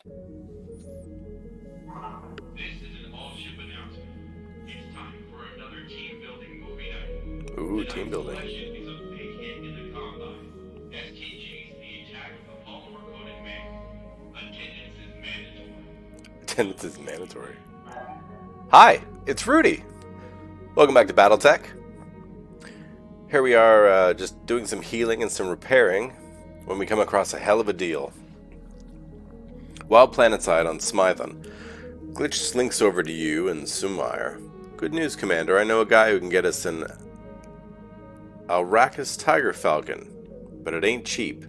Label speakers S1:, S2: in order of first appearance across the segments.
S1: This is an all-ship announcement. It's time for another team-building movie night.
S2: Ooh, team building.
S1: Selection is a big hit in the combine. SKG's The Attack of the Polymer-Coated Man. Attendance is mandatory.
S2: Attendance is mandatory. Hi, it's Rudy. Welcome back to BattleTech. Here we are just doing some healing and some repairing when we come across a hell of a deal. Wild Planetside on Smython. Glitch slinks over to you and Sumire. Good news, Commander. I know a guy who can get us an Alrakis Tiger Falcon, but it ain't cheap.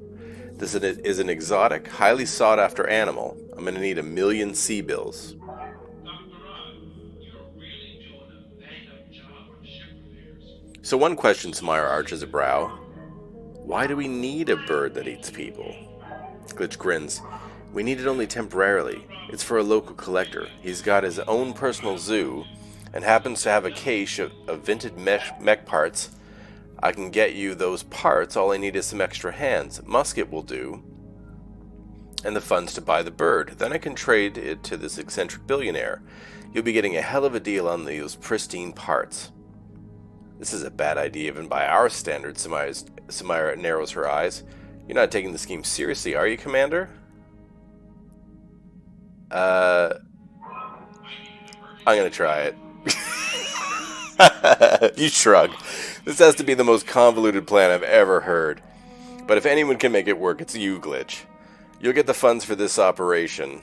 S2: This is an exotic, highly sought-after animal. I'm going to need 1 million sea bills. So one question Sumire arches a brow. Why do we need a bird that eats people? Glitch grins. We need it only temporarily. It's for a local collector. He's got his own personal zoo and happens to have a cache of vintage mech parts. I can get you those parts. All I need is some extra hands. Musket will do. And the funds to buy the bird. Then I can trade it to this eccentric billionaire. You'll be getting a hell of a deal on those pristine parts. This is a bad idea even by our standards, Sumire narrows her eyes. You're not taking the scheme seriously, are you, Commander? I'm gonna try it. You shrug. This has to be the most convoluted plan I've ever heard. But if anyone can make it work, it's you, Glitch. You'll get the funds for this operation.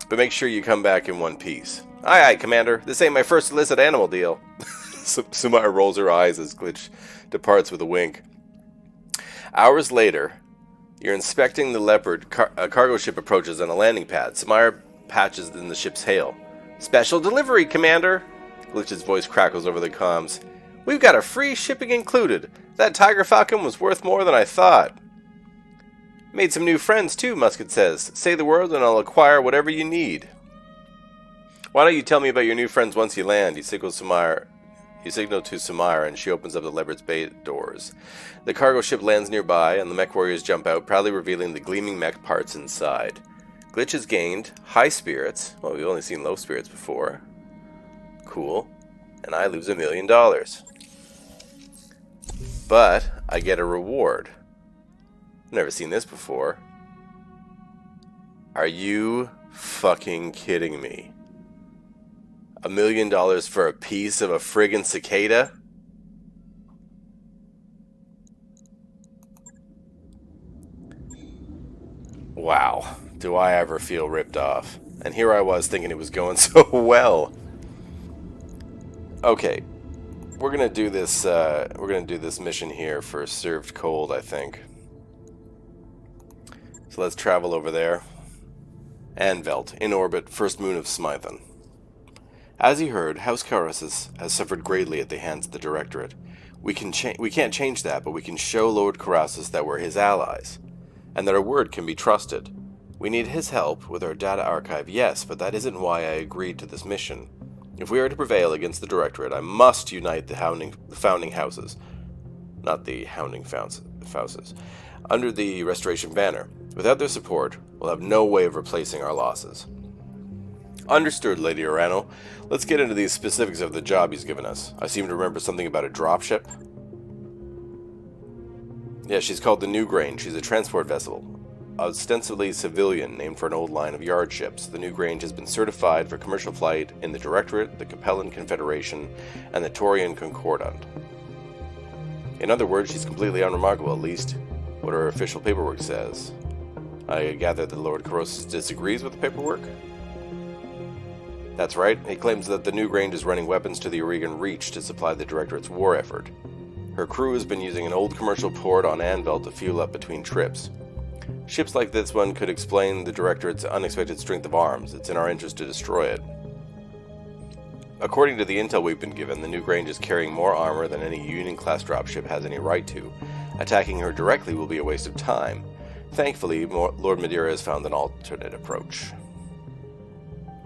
S2: But make sure you come back in one piece. Aye, aye, Commander. This ain't my first illicit animal deal. Sumire rolls her eyes as Glitch departs with a wink. Hours later, you're inspecting the Leopard. A cargo ship approaches on a landing pad. Sumire patches in the ship's hail. Special delivery, Commander! Glitch's voice crackles over the comms. We've got a free shipping included. That Tiger Falcon was worth more than I thought. Made some new friends too, Musket says. Say the word and I'll acquire whatever you need. Why don't you tell me about your new friends once you land? You signal to Sumire and she opens up the Leopard's bay doors. The cargo ship lands nearby and the mech warriors jump out, proudly revealing the gleaming mech parts inside. Glitch has gained high spirits. Well, we've only seen low spirits before. Cool. And I lose $1 million. But I get a reward. Never seen this before. Are you fucking kidding me? $1 million for a piece of a friggin' cicada? Wow, do I ever feel ripped off. And here I was thinking it was going so well. Okay, we're gonna do this mission here for served cold, I think. So let's travel over there. Anvelt, in orbit, first moon of Smython. As you heard, House Carus has suffered greatly at the hands of the Directorate. We can't change that, but we can show Lord Carassus that we're his allies, and that our word can be trusted. We need his help with our data archive, yes, but that isn't why I agreed to this mission. If we are to prevail against the Directorate, I must unite the founding houses, not the hounding fouses, under the Restoration banner. Without their support, we'll have no way of replacing our losses. Understood, Lady Orano. Let's get into the specifics of the job he's given us. I seem to remember something about a dropship. Yeah, she's called the New Grange. She's a transport vessel, ostensibly civilian, named for an old line of yard ships. The New Grange has been certified for commercial flight in the Directorate, the Capellan Confederation, and the Taurian Concordant. In other words, she's completely unremarkable, at least what her official paperwork says. I gather that Lord Carassus disagrees with the paperwork? That's right, he claims that the New Grange is running weapons to the Oregon Reach to supply the Directorate's war effort. Her crew has been using an old commercial port on Anvil to fuel up between trips. Ships like this one could explain the Directorate's unexpected strength of arms. It's in our interest to destroy it. According to the intel we've been given, the New Grange is carrying more armor than any Union-class dropship has any right to. Attacking her directly will be a waste of time. Thankfully, Lord Madeira has found an alternate approach.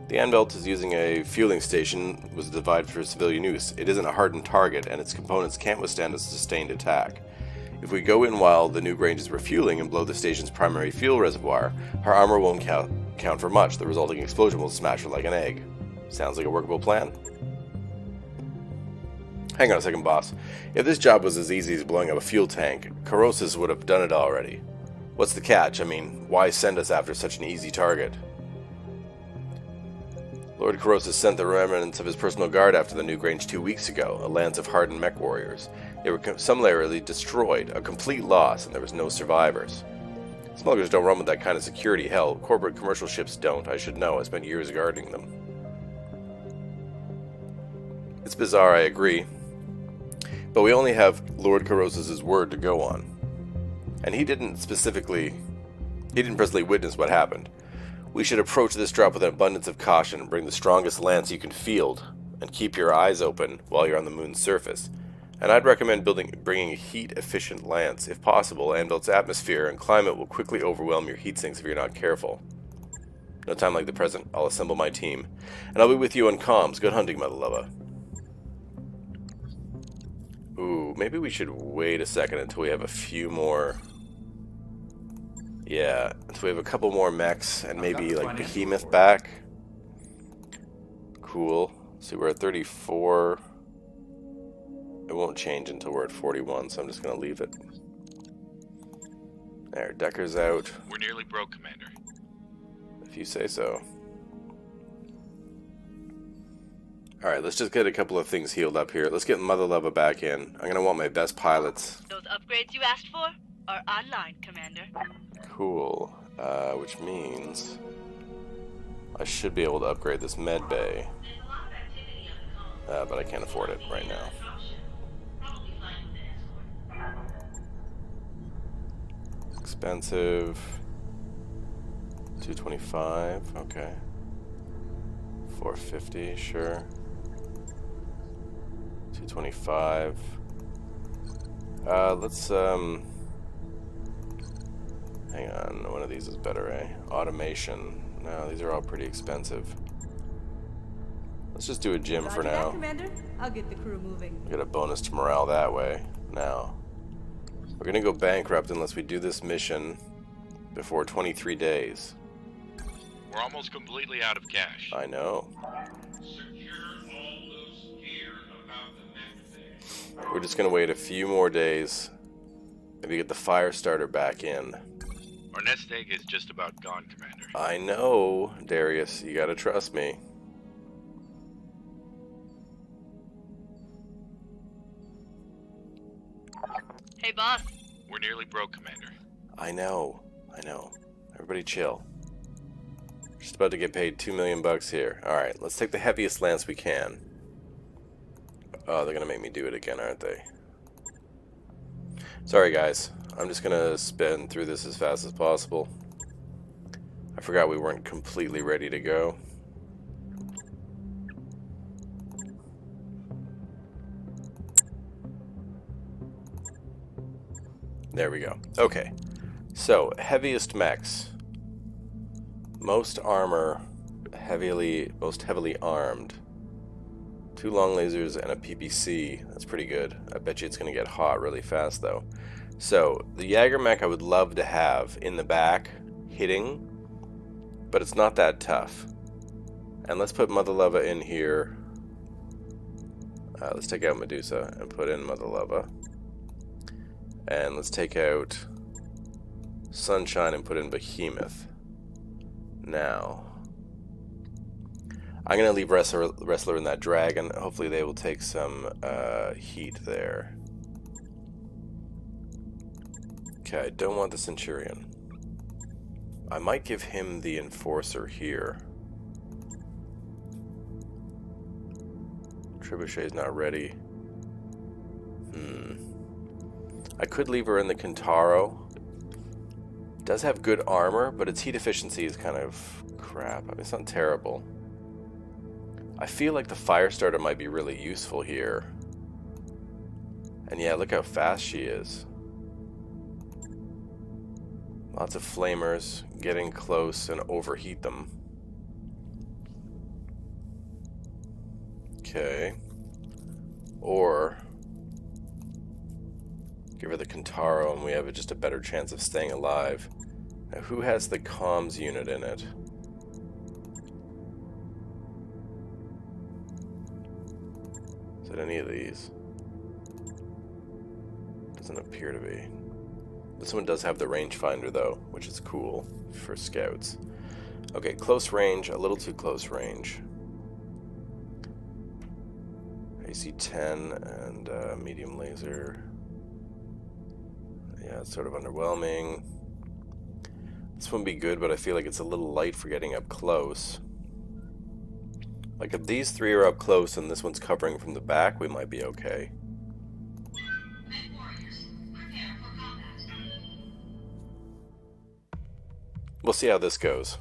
S2: The Anvelt is using a fueling station was designed for civilian use. It isn't a hardened target, and its components can't withstand a sustained attack. If we go in while the New Grange is refueling and blow the station's primary fuel reservoir, her armor won't count for much. The resulting explosion will smash her like an egg. Sounds like a workable plan? Hang on a second, boss. If this job was as easy as blowing up a fuel tank, Corrosis would have done it already. What's the catch? I mean, why send us after such an easy target? Lord Corrosis sent the remnants of his personal guard after the Newgrange 2 weeks ago, a lance of hardened mech warriors. They were summarily destroyed, a complete loss, and there was no survivors. Smugglers don't run with that kind of security. Hell, corporate commercial ships don't. I should know. I spent years guarding them. It's bizarre, I agree. But we only have Lord Corrosis' word to go on. And he didn't personally witness what happened. We should approach this drop with an abundance of caution and bring the strongest lance you can field, and keep your eyes open while you're on the moon's surface. And I'd recommend bringing a heat-efficient lance, if possible. Anvil's atmosphere and climate will quickly overwhelm your heat sinks if you're not careful. No time like the present. I'll assemble my team, and I'll be with you on comms. Good hunting, Muthaluva. Ooh, maybe we should wait a second until we have a few more... Yeah, until we have a couple more mechs and maybe like Behemoth back. Cool. See, we're at 34. It won't change until we're at 41, so I'm just going to leave it. There, Decker's out.
S1: We're nearly broke, Commander.
S2: If you say so. Alright, let's just get a couple of things healed up here. Let's get Muthaluva back in. I'm going to want my best pilots.
S3: Those upgrades you asked for are online, Commander.
S2: Cool. Which means I should be able to upgrade this med bay. But I can't afford it right now. Expensive. 225, okay. 450, sure. 225. Let's hang on, one of these is better, eh? Automation. No, these are all pretty expensive. Let's just do a gym for now.
S4: Commander. I'll get the crew moving.
S2: Get a bonus to morale that way. Now, we're gonna go bankrupt unless we do this mission before 23 days.
S1: We're almost completely out of cash.
S2: I know.
S1: Secure all loose gear about the next day.
S2: We're just gonna wait a few more days. Maybe get the fire starter back in.
S1: Our nest egg is just about gone, Commander.
S2: I know, Darius. You gotta trust me.
S3: Hey, boss.
S1: We're nearly broke, Commander.
S2: I know. Everybody chill. Just about to get paid $2 million here. Alright, let's take the heaviest lance we can. Oh, they're gonna make me do it again, aren't they? Sorry, guys. I'm just gonna spin through this as fast as possible. I forgot we weren't completely ready to go. There we go. Okay. So, heaviest mechs. Most armor, most heavily armed. 2 long lasers and a PPC. That's pretty good. I bet you it's going to get hot really fast, though. So, the Jaeger mech I would love to have in the back, hitting, but it's not that tough. And let's put Muthaluva in here. Let's take out Medusa and put in Muthaluva. And let's take out Sunshine and put in Behemoth. Now, I'm going to leave Wrestler in that Dragon. Hopefully they will take some heat there. Okay, I don't want the Centurion. I might give him the Enforcer here. Trebuchet's not ready. I could leave her in the Kintaro. It does have good armor, but its heat efficiency is kind of crap. I mean, it's not terrible. I feel like the Firestarter might be really useful here. And yeah, look how fast she is. Lots of flamers, getting close and overheat them. Okay. Or give her the Kintaro and we have just a better chance of staying alive. Now, who has the comms unit in it? Is it any of these? Doesn't appear to be. This one does have the rangefinder though, which is cool for scouts. Okay, close range, a little too close range. AC 10 and medium laser. Yeah, it's sort of underwhelming. This one would be good, but I feel like it's a little light for getting up close. Like if these three are up close and this one's covering from the back, we might be okay. We'll see how this goes.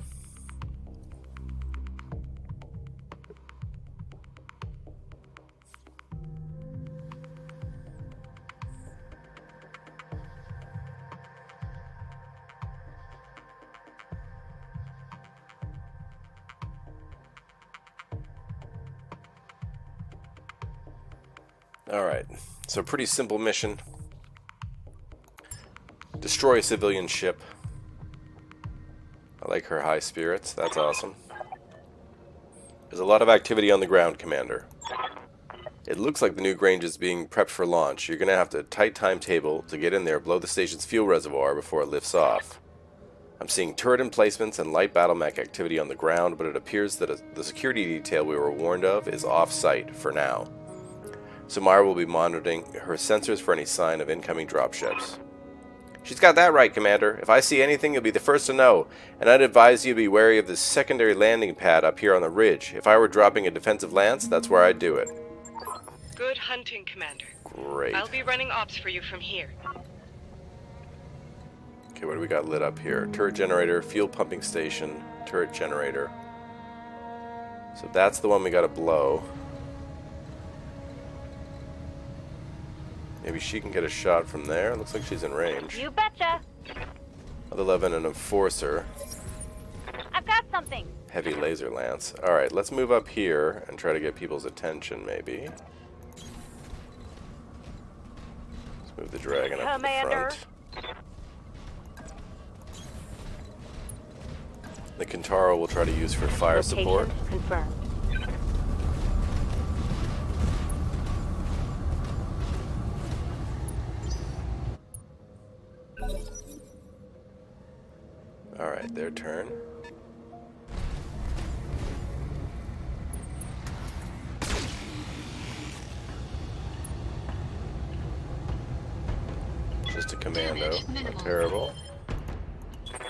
S2: Alright, so pretty simple mission. Destroy a civilian ship. I like her high spirits, that's awesome. There's a lot of activity on the ground, Commander. It looks like the new Grange is being prepped for launch. You're going to have to tight timetable to get in there, blow the station's fuel reservoir before it lifts off. I'm seeing turret emplacements and light battle mech activity on the ground, but it appears that the security detail we were warned of is off-site for now. Samara will be monitoring her sensors for any sign of incoming dropships. She's got that right, Commander. If I see anything, you'll be the first to know, and I'd advise you to be wary of this secondary landing pad up here on the ridge. If I were dropping a defensive lance, that's where I'd do it.
S5: Good hunting, Commander.
S2: Great.
S5: I'll be running ops for you from here.
S2: Okay, what do we got lit up here? Turret generator, fuel pumping station, turret generator. So that's the one we gotta blow. Maybe she can get a shot from there. Looks like she's in range.
S6: You betcha.
S2: Other 11, an enforcer.
S6: I've got something.
S2: Heavy laser lance. Alright, let's move up here and try to get people's attention, maybe. Let's move the dragon up to the front. The Kintaro we'll try to use for fire support.
S6: Confirmed.
S2: Alright, their turn. Just a commando. Not terrible.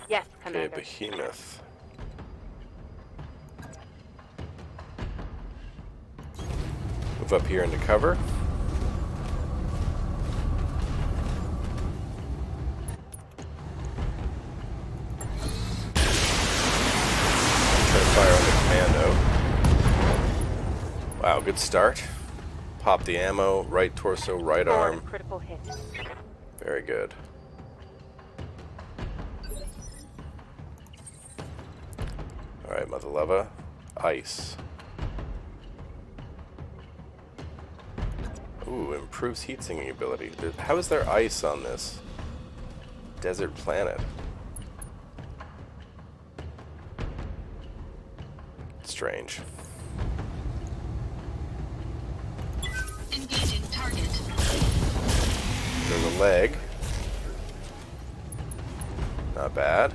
S6: Yes,
S2: Okay,
S6: Commander.
S2: behemoth. Move up here into cover. Fire on the commando. Wow, good start. Pop the ammo, right torso, right arm.
S6: Critical hit.
S2: Very good. Alright, Muthaluva. Ice. Ooh, improves heat sinking ability. How is there ice on this desert planet? Strange.
S7: Engaging target.
S2: There's a leg. Not bad.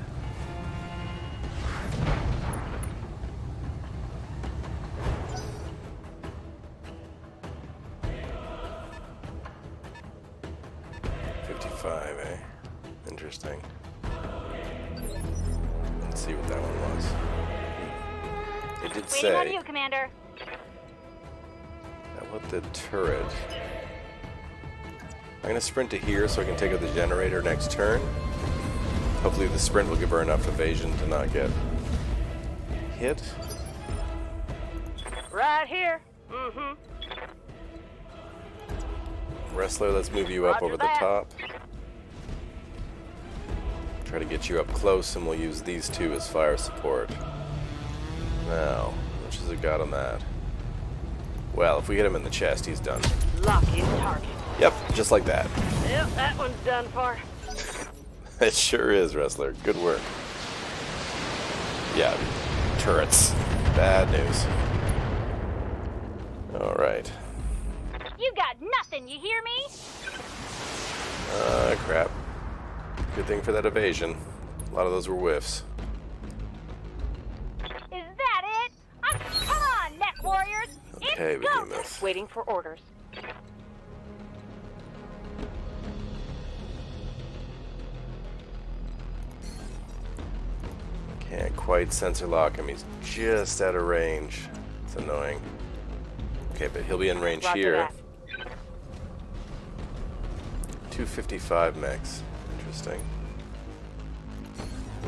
S2: $55, eh? Interesting. Let's see what that one was. It did
S6: Waiting
S2: say.
S6: on you, Commander.
S2: I want the turret. I'm going to sprint to here so I can take out the generator next turn. Hopefully the sprint will give her enough evasion to not get hit.
S6: Right here. Mm-hmm.
S2: Wrestler, let's move you up
S6: Roger
S2: over the
S6: that.
S2: top. Try to get you up close, and we'll use these two as fire support. Now, how much has it got on that? Well, if we hit him in the chest, he's done.
S6: Lock in target.
S2: Yep, just like that.
S6: Yep, that one's done for.
S2: It sure is, Wrestler. Good work. Yeah, turrets. Bad news. Alright.
S6: got nothing, you hear me?
S2: Crap. Good thing for that evasion. A lot of those were whiffs.
S6: Is that it? Come on, Net Warriors!
S2: Okay,
S6: It's go!
S2: Behemoth.
S6: Waiting for orders.
S2: Can't quite sensor lock him. He's just out of range. It's annoying. Okay, but he'll be in range
S6: Roger
S2: here.
S6: that.
S2: 255 mechs. Interesting.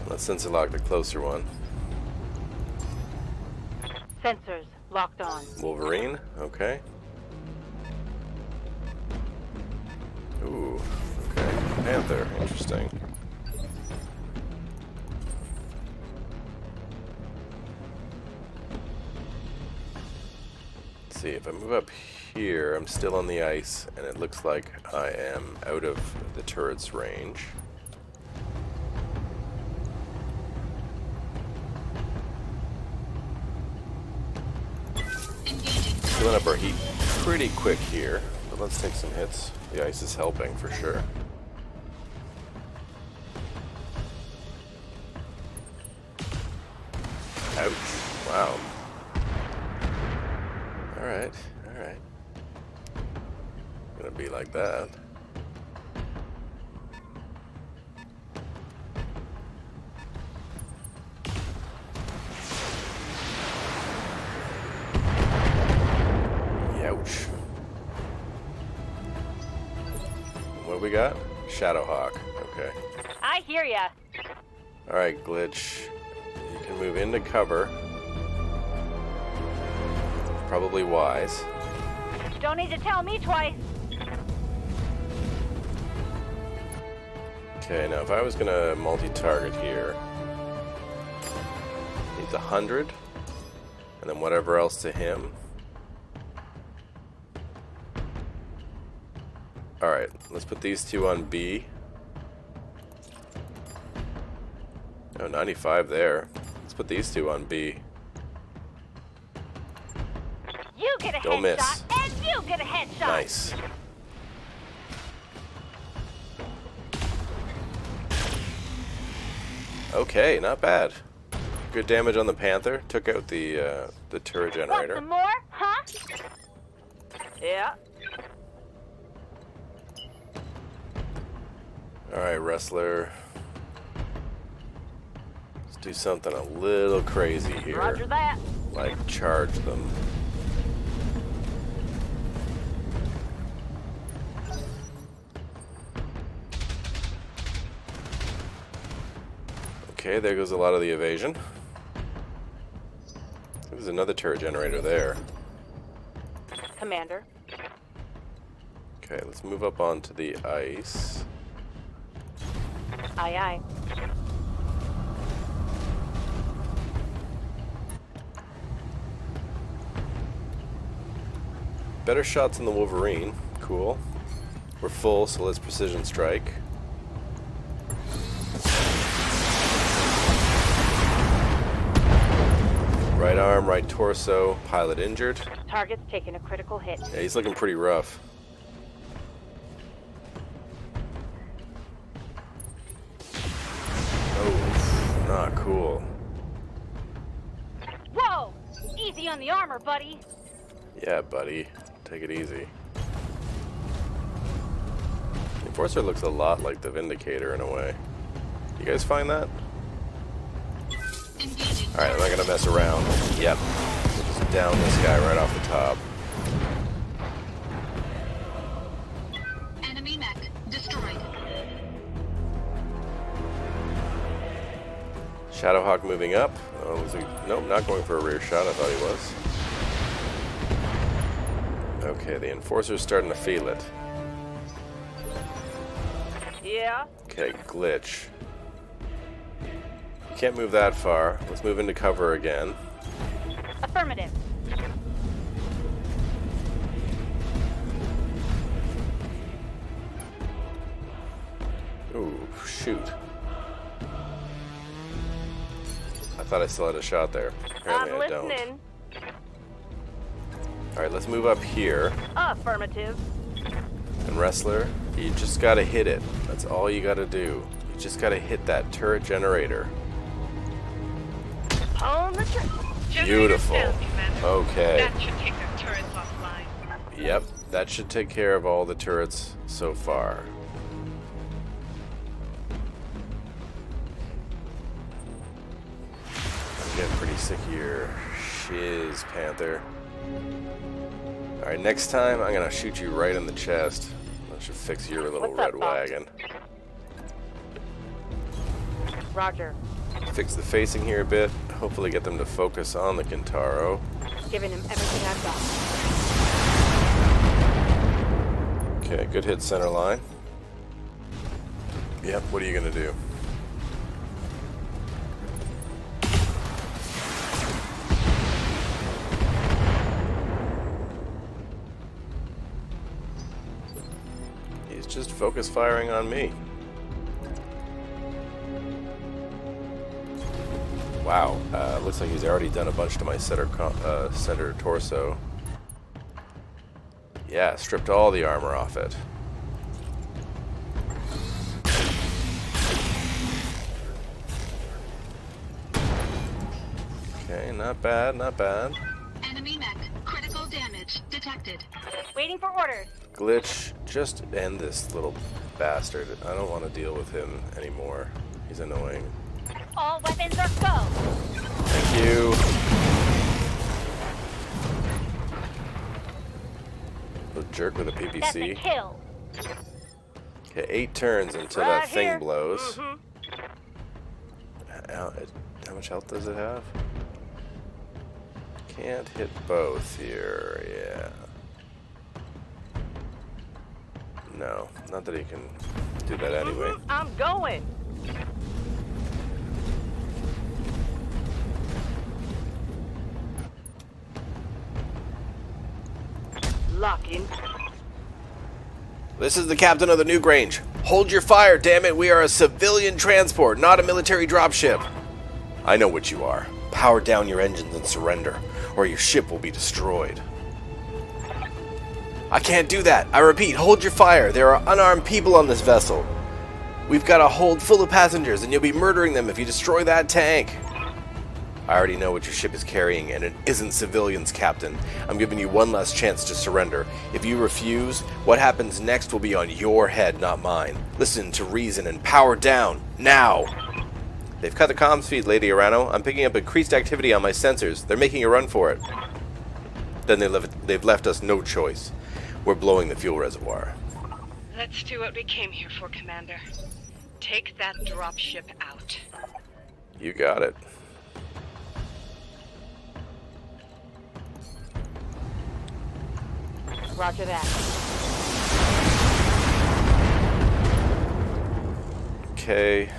S2: Let's sensor lock the closer one.
S6: Sensors locked on.
S2: Wolverine. Okay. Ooh. Okay. Panther. Interesting. Let's see, if I move up here, I'm still on the ice, and it looks like I am out of the turret's range. Filling up our heat pretty quick here, but let's take some hits. The ice is helping for sure. Ouch. Wow. Alright, alright. Gonna be like that. Ouch. What we got? Shadowhawk. Okay.
S6: I hear ya.
S2: Alright, Glitch. You can move into cover. Probably wise.
S6: Don't need to tell me twice.
S2: Okay, now if I was gonna multi-target here, needs 100, and then whatever else to him. Alright, let's put these two on B. Oh, 95 there. Let's put these two on B.
S6: You get a
S2: Don't miss.
S6: headshot, and you get a headshot.
S2: Nice. Okay, not bad. Good damage on the Panther. Took out the turret
S6: Want
S2: generator.
S6: some more, huh? Yeah.
S2: Alright, Wrestler. Let's do something a little crazy here.
S6: Roger that.
S2: Like charge them. Okay, there goes a lot of the evasion. There's another turret generator there.
S6: Commander.
S2: Okay, let's move up onto the ice.
S6: Aye, aye.
S2: Better shots than the Wolverine. Cool. We're full, so let's precision strike. Right arm, right torso, pilot injured.
S6: Target's taking a critical hit.
S2: Yeah, he's looking pretty rough. Oh, not cool.
S6: Whoa! Easy on the armor, buddy.
S2: Yeah, buddy. Take it easy. The Enforcer looks a lot like the Vindicator in a way. You guys find that? Alright, I'm not gonna mess around. Yep. Just down this guy right off the top.
S7: Enemy mech destroyed.
S2: Shadowhawk moving up. Oh, nope, not going for a rear shot. I thought he was. Okay, the Enforcer's starting to feel it.
S6: Yeah.
S2: Okay, Glitch. You can't move that far. Let's move into cover again.
S6: Affirmative.
S2: Ooh, shoot. I thought I still had a shot there. Apparently
S6: I'm
S2: I don't.
S6: listening.
S2: Alright, let's move up here.
S6: Affirmative.
S2: And Wrestler, you just gotta hit it. That's all you gotta do. You just gotta hit that turret generator.
S6: On the trip.
S2: Beautiful.
S5: Generators down, Commander.
S2: Okay.
S5: That should take the turrets offline.
S2: Yep, that should take care of all the turrets so far. I'm getting pretty sick of your shiz, Panther. Alright, next time I'm gonna shoot you right in the chest. That should fix your little
S6: What's up,
S2: red
S6: Bob?
S2: wagon.
S6: Roger.
S2: Fix the facing here a bit. Hopefully get them to focus on the Kintaro.
S6: Giving him everything I've got.
S2: Okay, good hit center line. Yep, what are you gonna do? He's just focus firing on me. Wow, looks like he's already done a bunch to my center torso. Yeah, stripped all the armor off it. Okay, not bad, not bad.
S7: Enemy mech. Critical damage detected.
S6: Waiting for orders.
S2: Glitch, just end this little bastard. I don't want to deal with him anymore. He's annoying.
S6: All weapons are go.
S2: Thank you. Little jerk with a
S6: That's a
S2: PPC.
S6: kill.
S2: Okay, 8 turns until
S6: Right
S2: that thing
S6: here.
S2: blows.
S6: Mhm.
S2: How much health does it have? Can't hit both here, yeah. No, not that he can do that anyway.
S6: I'm going. Locking.
S2: This is the captain of the Newgrange. Hold your fire, damn it. We are a civilian transport, not a military dropship. I know what you are. Power down your engines and surrender, or your ship will be destroyed. I can't do that. I repeat, hold your fire. There are unarmed people on this vessel. We've got a hold full of passengers, and you'll be murdering them if you destroy that tank. I already know what your ship is carrying, and it isn't civilians, Captain. I'm giving you one last chance to surrender. If you refuse, what happens next will be on your head, not mine. Listen to reason and power down, now! They've cut the comms feed, Lady Arano. I'm picking up increased activity on my sensors. They're making a run for it. Then they've left us no choice. We're blowing the fuel reservoir.
S5: Let's do what we came here for, Commander. Take that dropship out.
S2: You got it.
S6: Roger that.
S2: Okay.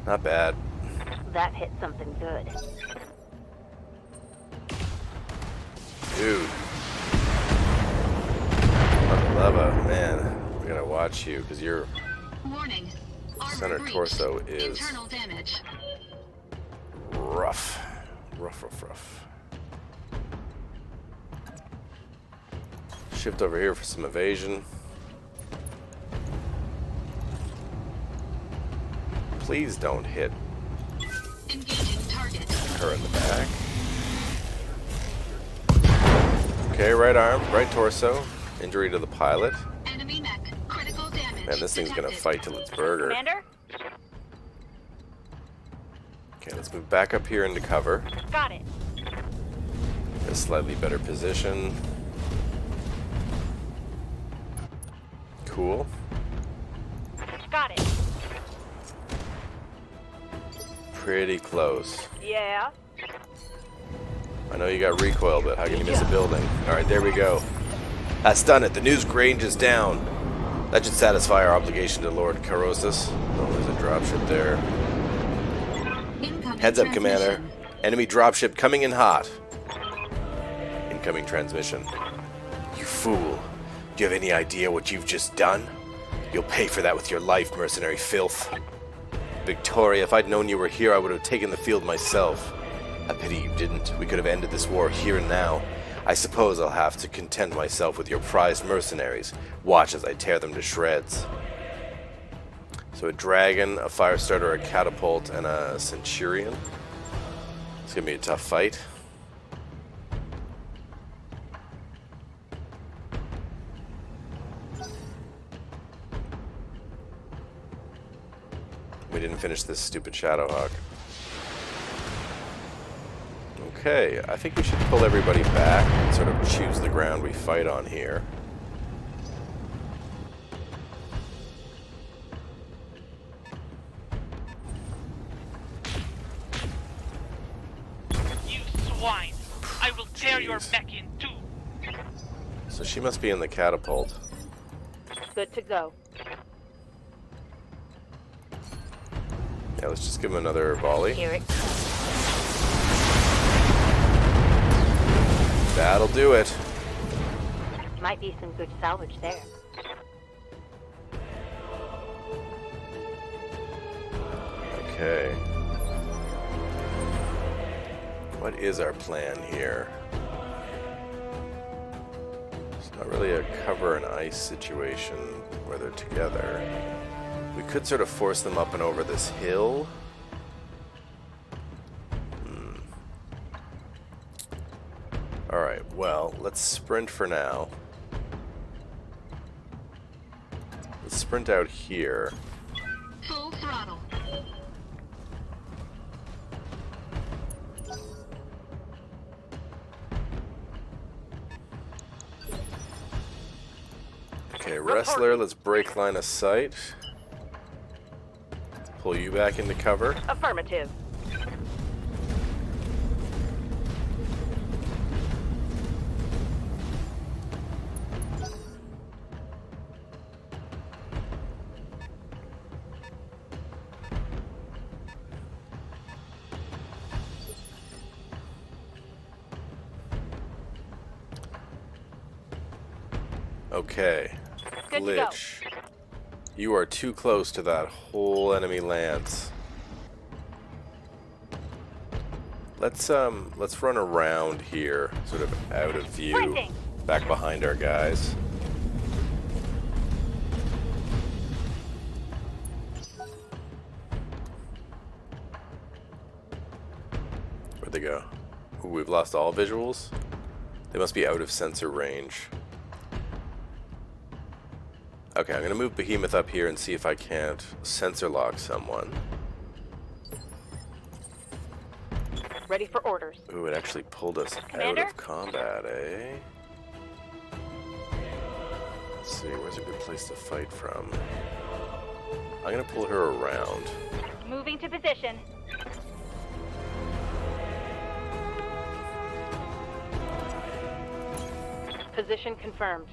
S2: Not bad.
S6: That hit something good.
S2: Dude. Muthaluva, man. We gotta watch you, because your
S7: Warning. Armor
S2: center
S7: breach.
S2: torso is
S7: Internal damage.
S2: rough. Rough. Shift over here for some evasion. Please don't hit
S7: Engaging target.
S2: her in the back. Okay, right arm, right torso. Injury to the pilot.
S7: Enemy mech. Critical damage.
S2: Man, this thing's gonna
S7: detected.
S2: fight till it's burger.
S6: Commander?
S2: Okay, let's move back up here into cover.
S6: Got it.
S2: A slightly better position. Cool.
S6: Got it.
S2: Pretty close.
S6: Yeah.
S2: I know you got recoil, but how can you miss a building? Alright, there we go. That's done it. The Newgrange is down. That should satisfy our obligation to Lord Carosis. Oh, there's a dropship there.
S7: Incoming
S2: Heads up, Commander.
S7: transmission.
S2: Enemy dropship coming in hot. Incoming transmission. You fool. Do you have any idea what you've just done? You'll pay for that with your life, mercenary filth. Victoria, if I'd known you were here, I would have taken the field myself. I pity you didn't. We could have ended this war here and now. I suppose I'll have to content myself with your prized mercenaries. Watch as I tear them to shreds. So a dragon, a fire starter, a catapult, and a centurion. It's gonna be a tough fight. We didn't finish this stupid Shadowhawk. Okay, I think we should pull everybody back and sort of choose the ground we fight on here.
S8: You swine! I will tear your mech in two!
S2: So she must be in the catapult.
S6: Good to go.
S2: Yeah, let's just give him another volley.
S6: Here it comes.
S2: That'll do it.
S6: Might be some good salvage there.
S2: Okay. What is our plan here? It's not really a cover and ice situation where they're together. We could sort of force them up and over this hill. Alright, well, let's sprint for now. Let's sprint out here.
S7: Full throttle.
S2: Okay, wrestler, let's break line of sight. Pull you back into cover.
S6: Affirmative.
S2: Okay.
S6: Good to go.
S2: Glitch. You are too close to that whole enemy lance. Let's run around here, sort of out of view,
S6: Sprinting.
S2: back behind our guys. Where'd they go? Ooh, we've lost all visuals? They must be out of sensor range. Okay, I'm gonna move Behemoth up here and see if I can't sensor lock someone.
S6: Ready for orders.
S2: Ooh, it actually pulled us
S6: Commander?
S2: out of combat, eh? Let's see, where's a good place to fight from? I'm gonna pull her around.
S6: Moving to position. Position confirmed.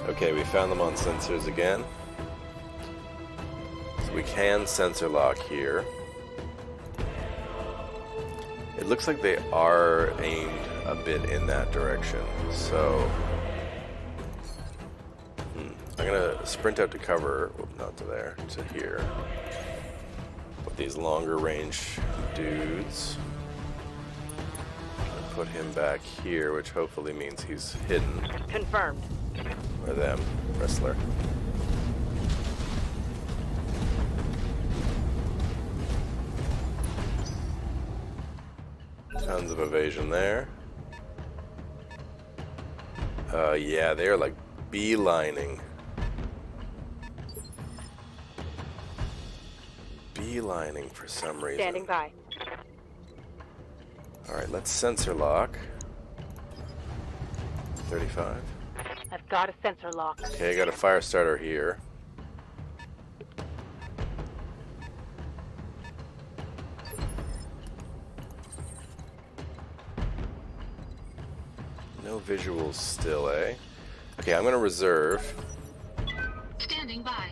S2: Okay, we found them on sensors again. So we can sensor lock here. It looks like they are aimed a bit in that direction, so I'm gonna sprint out to cover, not to there, to here, with these longer range dudes. Put him back here, which hopefully means he's hidden.
S6: Confirmed.
S2: Or them, wrestler. Tons of evasion there. Yeah, they're like beelining. Beelining for some reason.
S6: Standing by.
S2: Alright, let's sensor lock. 35.
S6: I've got a sensor lock.
S2: Okay, I got a fire starter here. No visuals still, eh? Okay, I'm gonna reserve.
S7: Standing by.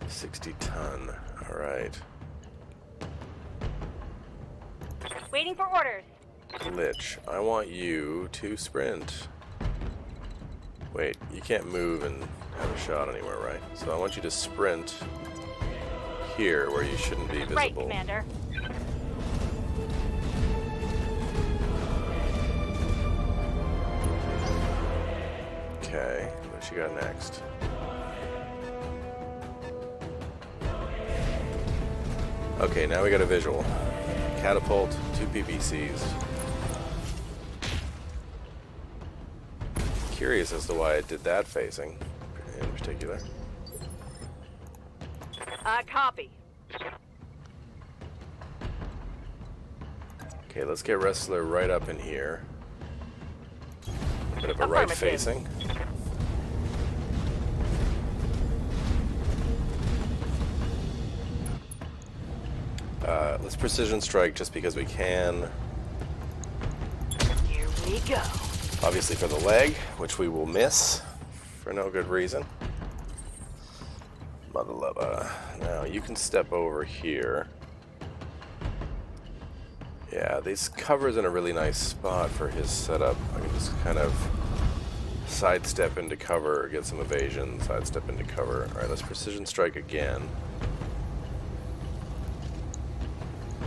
S2: $60-ton. Alright.
S6: Waiting for orders.
S2: Glitch. I want you to sprint. Wait, you can't move and have a shot anywhere, right? So I want you to sprint here where you shouldn't be visible.
S6: Right, Commander.
S2: Okay, what you got next? Okay, now we got a visual. Catapult, 2 PPCs. Curious as to why it did that facing in particular.
S6: Copy.
S2: Okay, let's get Wrestler right up in here. A bit of a right facing. Let's precision strike just because we can.
S6: Here we go.
S2: Obviously for the leg, which we will miss for no good reason. Muthaluva. Now you can step over here. Yeah, these covers in a really nice spot for his setup. I can just kind of sidestep into cover, get some evasion, sidestep into cover. Alright, let's precision strike again.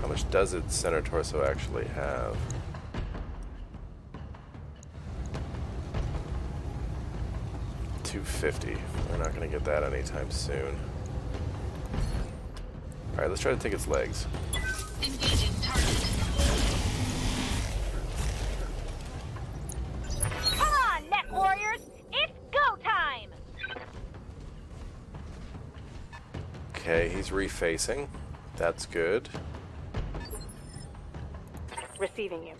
S2: How much does its center torso actually have? $250. We're not going to get that anytime soon. Alright, let's try to take its legs.
S7: Engaging target.
S6: Come on, Net Warriors! It's go time!
S2: Okay, he's refacing. That's good.
S6: Receiving you.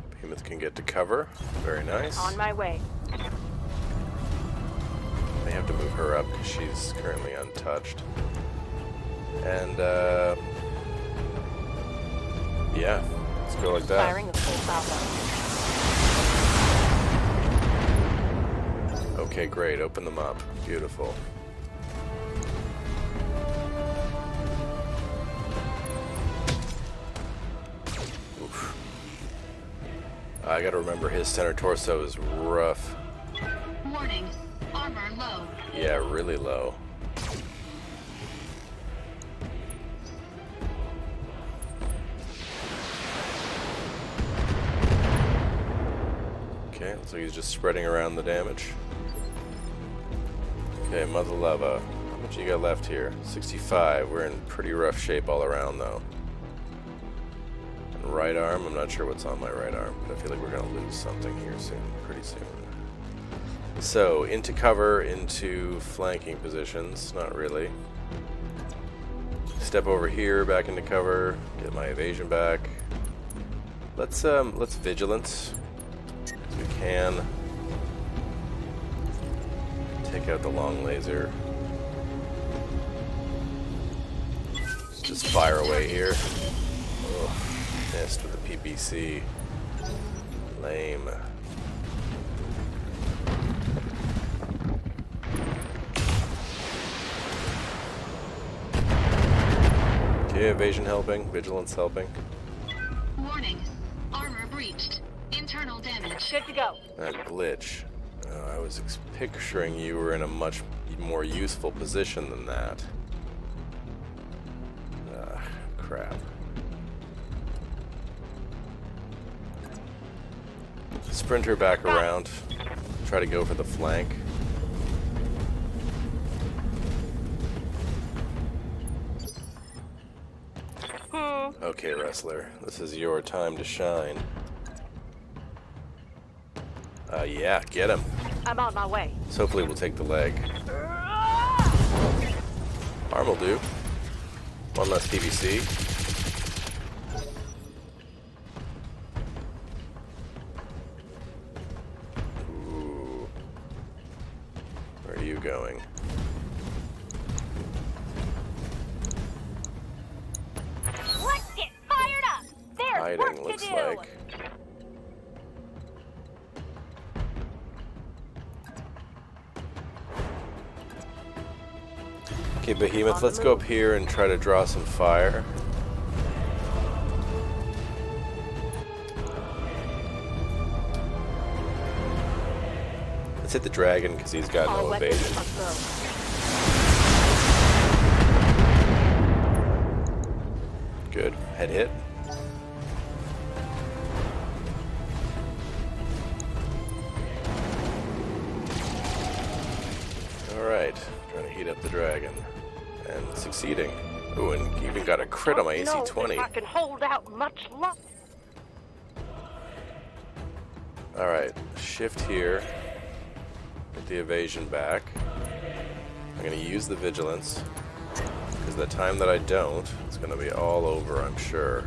S2: Behemoth can get to cover. Very nice.
S6: On my way.
S2: May have to move her up because she's currently untouched. And, yeah, let's go like that.
S6: Firing a full throttle.
S2: Okay, great. Open them up. Beautiful. Oof. I gotta remember his center torso is rough.
S7: Warning. Armor low.
S2: Yeah, really low. Okay, looks like he's just spreading around the damage. Okay, Muthaluva. How much you got left here? 65. We're in pretty rough shape all around, though. And right arm, I'm not sure what's on my right arm, but I feel like we're going to lose something here soon, pretty soon. So, into cover, into flanking positions. Not really. Step over here, back into cover, get my evasion back. Let's vigilance. If we can. Take out the long laser. Just fire away here. Ugh, missed with the PPC. Lame. Okay, evasion helping, vigilance helping.
S7: Warning. Armor breached. Internal damage.
S6: Good to go.
S2: That glitch. I was picturing you were in a much more useful position than that. Crap. Sprint her back around. Try to go for the flank. Okay, Wrestler. This is your time to shine. Yeah, get him.
S6: I'm on my way.
S2: So hopefully we'll take the leg. Arm will do. One less PVC. Ooh. Where are you going?
S6: Let's get fired up! There's
S2: Hiding,
S6: work to
S2: looks
S6: do!
S2: like. Okay, Behemoth, let's go up here and try to draw some fire. Let's hit the dragon because he's got
S6: All
S2: no
S6: weapons
S2: evasion.
S6: must go.
S2: Good. Head hit. Alright. Trying to heat up the dragon. And succeeding. Ooh, and even got a crit on my AC 20.
S6: I can hold out much longer.
S2: Alright. Shift here. Get the evasion back. I'm going to use the vigilance. Because the time that I don't, it's going to be all over, I'm sure.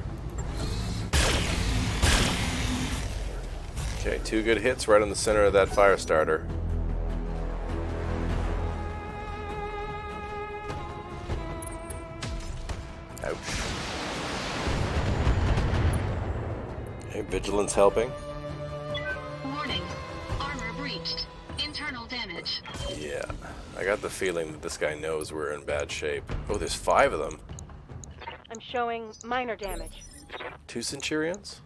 S2: Okay, 2 good hits right in the center of that fire starter. Ouch. Okay, vigilance helping.
S7: Warning. Armor breached. Internal damage.
S2: Yeah, I got the feeling that this guy knows we're in bad shape. Oh, there's 5 of them.
S6: I'm showing minor damage.
S2: 2 Centurions?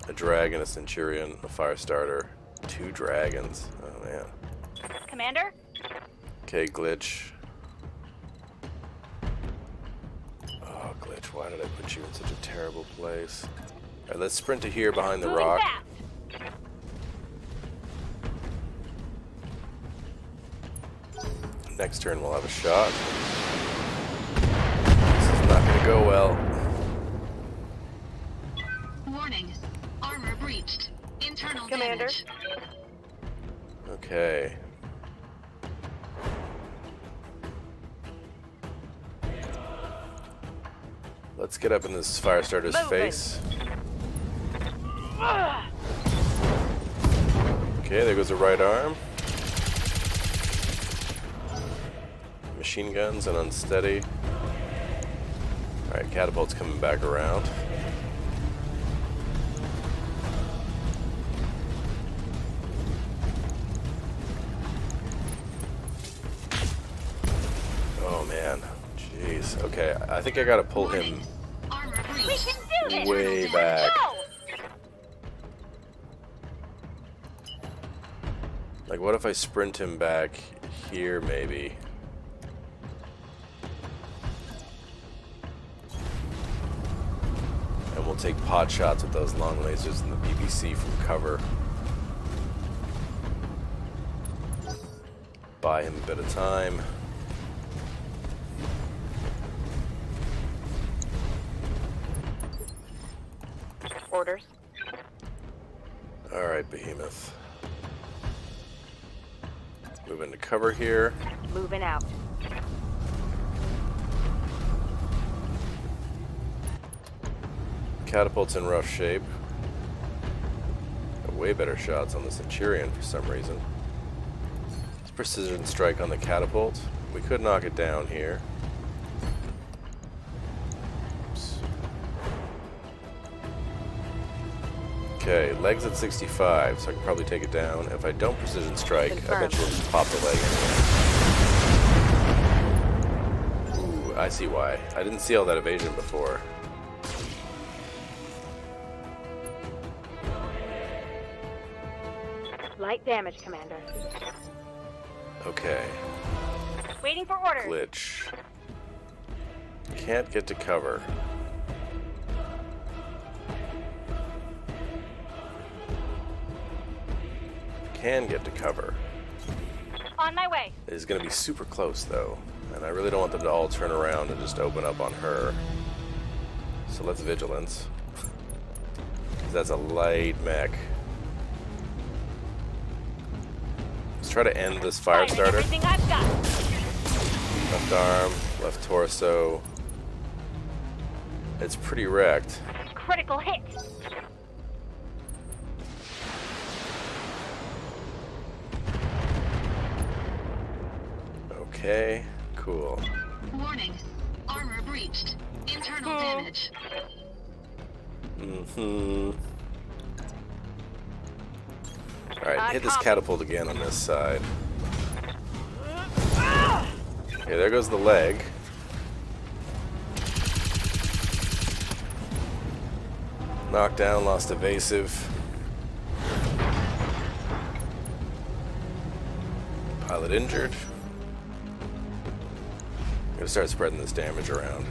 S2: A dragon, a Centurion, a fire starter, 2 dragons. Oh man.
S6: Commander?
S2: Okay, glitch. Oh, glitch, why did I put you in such a terrible place? Alright, let's sprint to here behind the
S6: Moving
S2: rock.
S6: fast.
S2: Next turn we'll have a shot. This is not gonna go well.
S7: Warning. Armor breached. Internal
S6: Commander?
S7: damage.
S2: Okay. Let's get up in this fire starter's
S6: Moving.
S2: face. Okay, there goes the right arm. Machine guns and unsteady. Alright, catapult's coming back around. Oh man, jeez. Okay, I think I gotta pull him
S7: Armor
S6: We
S7: breached.
S6: can do this!
S2: way
S7: Internal
S2: back.
S6: Go!
S2: Like, what if I sprint him back here, maybe? And we'll take pot shots with those long lasers and the BBC from cover. Buy him a bit of time.
S6: Orders.
S2: Alright, Behemoth. Move into cover here.
S6: Moving out.
S2: Catapult's in rough shape. Got way better shots on the Centurion for some reason. Let's precision strike on the catapult. We could knock it down here. Oops. Okay, legs at 65, so I can probably take it down. If I don't precision strike, I
S6: Confirmed.
S2: bet you'll just pop the leg anyway. Ooh, I see why. I didn't see all that evasion before.
S6: Light damage, Commander.
S2: Okay,
S6: Waiting for orders.
S2: glitch. Can't get to cover. Can get to cover.
S6: On my way.
S2: It is going to be super close though, and I really don't want them to all turn around and just open up on her. So let's vigilance. 'Cause that's a light mech. Let's try to end this fire
S6: Firing
S2: starter.
S6: everything I've got.
S2: Left arm, left torso. It's pretty wrecked.
S6: Critical hit.
S2: Okay, cool.
S7: Warning. Armor breached. Internal damage.
S2: Alright, hit this
S6: copy.
S2: catapult again on this side. Okay, there goes the leg. Knocked down, lost evasive. pilot injured. I'm gonna start spreading this damage around.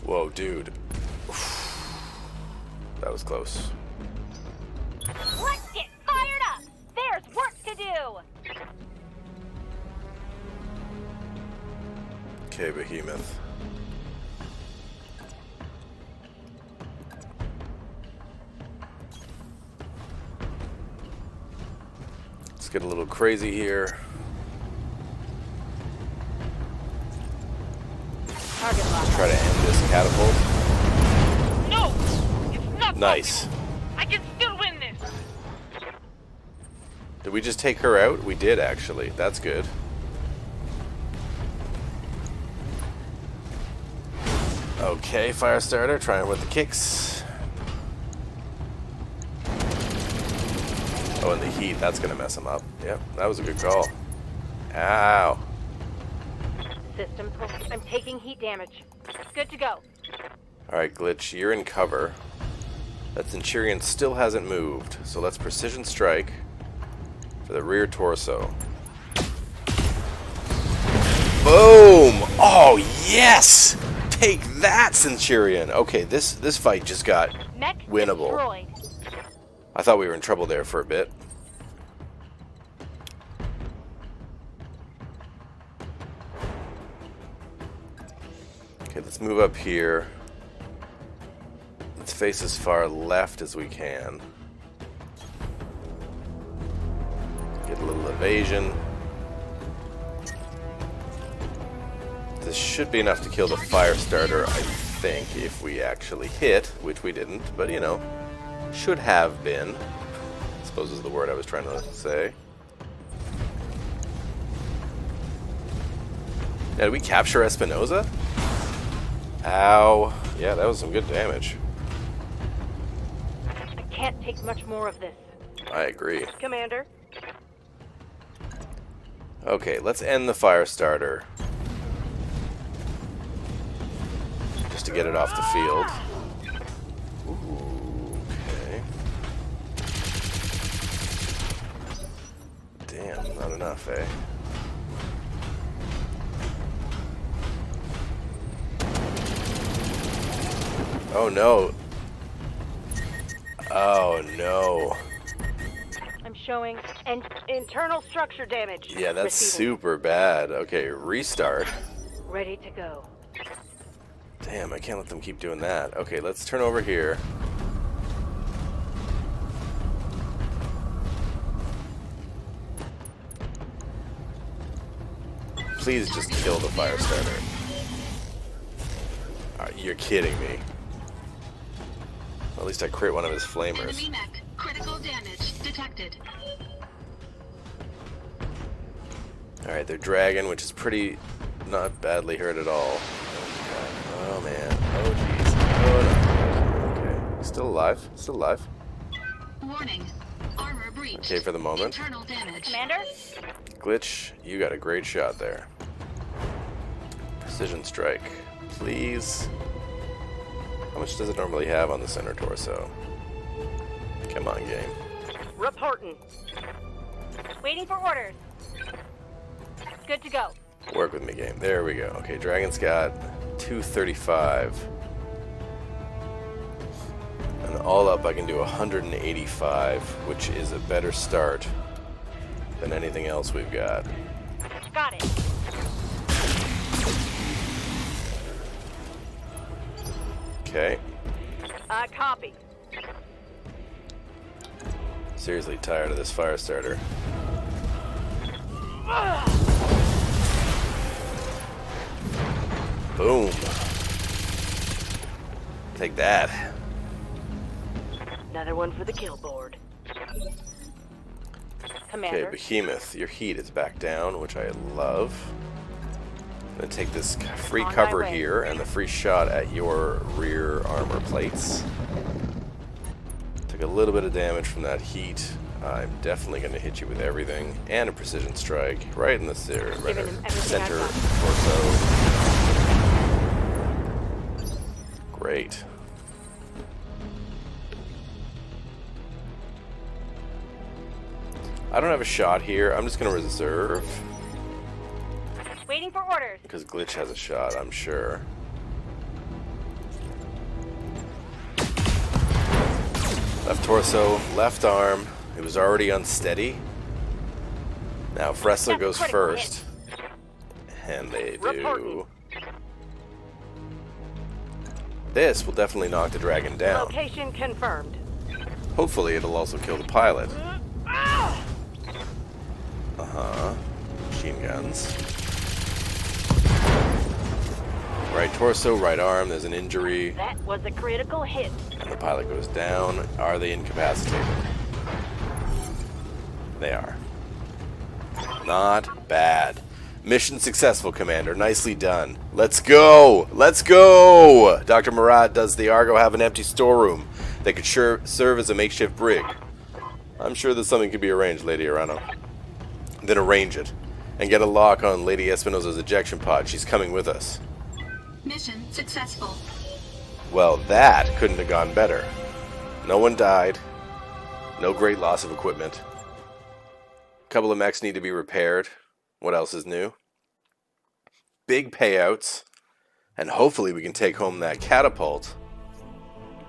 S2: Whoa, dude. That was close.
S6: Let's get fired up! There's work to do!
S2: Okay, Behemoth. Let's get a little crazy here. Let's try to end this catapult.
S8: No! It's not
S2: Nice.
S8: possible. I can still win this!
S2: Did we just take her out? We did, actually. That's good. Okay, Firestarter, trying with the kicks. Oh, and the heat, that's gonna mess him up. Yep, that was a good call. Ow.
S6: System, I'm taking heat damage. Good to go.
S2: Alright, Glitch, you're in cover. That Centurion still hasn't moved, so let's precision strike for the rear torso. Boom! Oh, yes! Take that, Centurion! Okay, this fight just got
S6: Mech
S2: winnable.
S6: destroyed.
S2: I thought we were in trouble there for a bit. Okay, let's move up here. Let's face as far left as we can. Get a little evasion. This should be enough to kill the Firestarter, I think, if we actually hit, which we didn't, but you know, should have been, I suppose is the word I was trying to say. Now, did we capture Espinosa? Ow. Yeah, that was some good damage.
S6: I can't take much more of this.
S2: I agree.
S6: Commander?
S2: Okay, let's end the Firestarter. Just to get it off the field. Ooh, okay. Damn, not enough, eh? Oh no. Oh no.
S6: I'm showing internal structure damage.
S2: Yeah, that's
S6: Receiving.
S2: super bad. Okay, restart.
S6: Ready to go.
S2: Damn, I can't let them keep doing that. Okay, let's turn over here. Please just kill the Firestarter. You're kidding me. At least I crit one of his flamers.
S7: Enemy mech. Critical damage detected.
S2: Alright, they're dragging, which is pretty not badly hurt at all. Oh man. Oh jeez. Oh no. Okay. Still alive. Still alive.
S7: Warning. Armor breached.
S2: Okay for the moment.
S7: Internal damage.
S6: Commander?
S2: Glitch, you got a great shot there. Precision strike. Please. How much does it normally have on the center torso? Come on, game.
S6: Reporting. Waiting for orders. Good to go.
S2: Work with me, game. There we go. Okay, Dragon's got 235. And all up, I can do 185, which is a better start than anything else we've got.
S6: Got it.
S2: Okay.
S6: Copy.
S2: Seriously tired of this Firestarter. Boom. Take that.
S6: Another one for the kill board.
S2: Okay,
S6: Commander?
S2: Behemoth, your heat is back down, which I love. I'm gonna take this free
S6: On my
S2: cover
S6: way.
S2: here and the free shot at your rear armor plates. Took a little bit of damage from that heat. I'm definitely gonna hit you with everything and a precision strike right in the
S6: Giving him everything
S2: center
S6: I've
S2: torso. Great. I don't have a shot here. I'm just going to reserve.
S6: Waiting for orders.
S2: Because Glitch has a shot, I'm sure. Left torso, left arm. It was already unsteady. Now Fressler goes first. And they do. This will definitely knock the dragon down.
S6: Location confirmed.
S2: Hopefully it'll also kill the pilot. Machine guns. Right torso, right arm, there's an injury.
S6: That was a critical hit.
S2: And the pilot goes down. Are they incapacitated? They are. Not bad. Mission successful, Commander. Nicely done. Let's go! Let's go! Dr. Murad, does the Argo have an empty storeroom that could serve as a makeshift brig? I'm sure that something could be arranged, Lady Arano. Then arrange it. And get a lock on Lady Espinosa's ejection pod. She's coming with us.
S7: Mission successful.
S2: Well, that couldn't have gone better. No one died. No great loss of equipment. A couple of mechs need to be repaired. What else is new? Big payouts. And hopefully we can take home that catapult.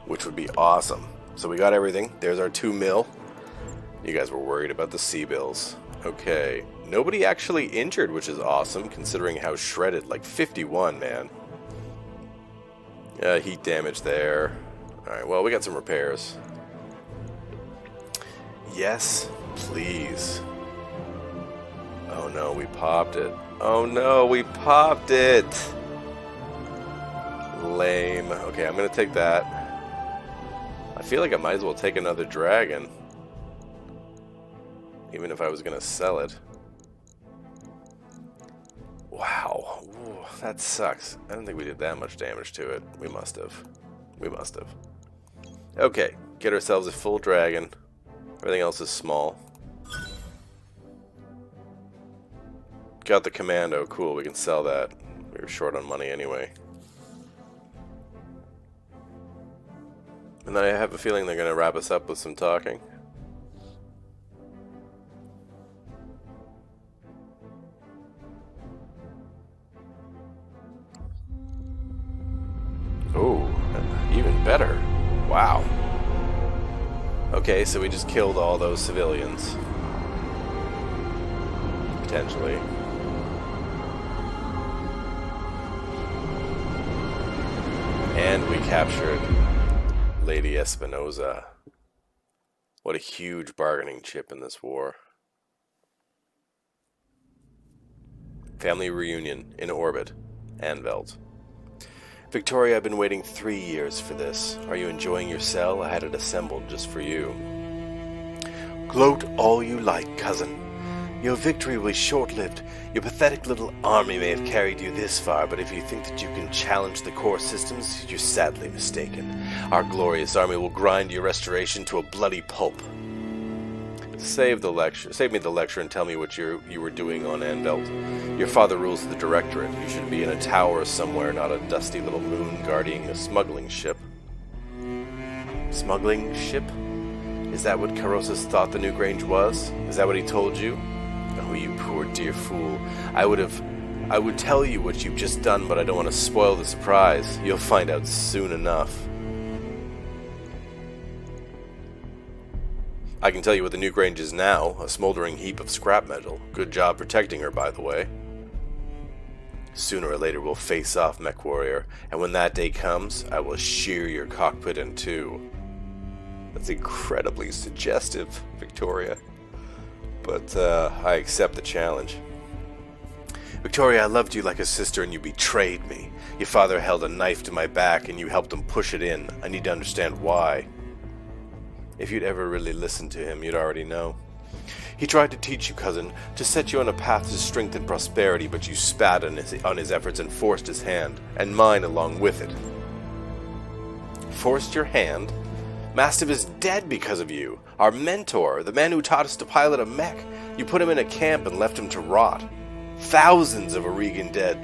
S2: Which would be awesome. So we got everything. There's our 2 mil. You guys were worried about the C-bills. Okay. Nobody actually injured, which is awesome, considering how shredded. Like 51, man. Heat damage there. Alright, well, we got some repairs. Yes, please. Oh no, we popped it. Oh no, we popped it! Lame. Okay, I'm gonna take that. I feel like I might as well take another dragon. Even if I was gonna sell it. Wow. Ooh, that sucks. I don't think we did that much damage to it. We must have. We must have. Okay, get ourselves a full dragon. Everything else is small. Got the commando. Cool, we can sell that. We were short on money anyway. And then I have a feeling they're going to wrap us up with some talking. Oh, even better. Wow. Okay, so we just killed all those civilians. Potentially. And we captured Lady Espinosa. What a huge bargaining chip in this war. Family reunion in orbit. Anvelt. Victoria, I've been waiting 3 years for this. Are you enjoying your cell? I had it assembled just for you. Gloat all you like, cousin. Your victory will be short-lived. Your pathetic little army may have carried you this far, but if you think that you can challenge the core systems, you're sadly mistaken. Our glorious army will grind your restoration to a bloody pulp. Save me the lecture and tell me what you were doing on Anvelt. Your father rules the Directorate. You should be in a tower somewhere, not a dusty little moon guarding a smuggling ship. Smuggling ship? Is that what Carossus thought the New Grange was? Is that what he told you? Oh, you poor dear fool. I would tell you what you've just done, but I don't want to spoil the surprise. You'll find out soon enough. I can tell you what the New Grange is now, a smoldering heap of scrap metal. Good job protecting her, by the way. Sooner or later we'll face off, Mech Warrior, and when that day comes, I will shear your cockpit in two. That's incredibly suggestive, Victoria. But I accept the challenge. Victoria, I loved you like a sister and you betrayed me. Your father held a knife to my back and you helped him push it in. I need to understand why. If you'd ever really listened to him, you'd already know. He tried to teach you, cousin, to set you on a path to strength and prosperity, but you spat on his efforts and forced his hand, and mine along with it. Forced your hand? Mastiff is dead because of you. Our mentor, the man who taught us to pilot a mech. You put him in a camp and left him to rot. Thousands of Aurigan dead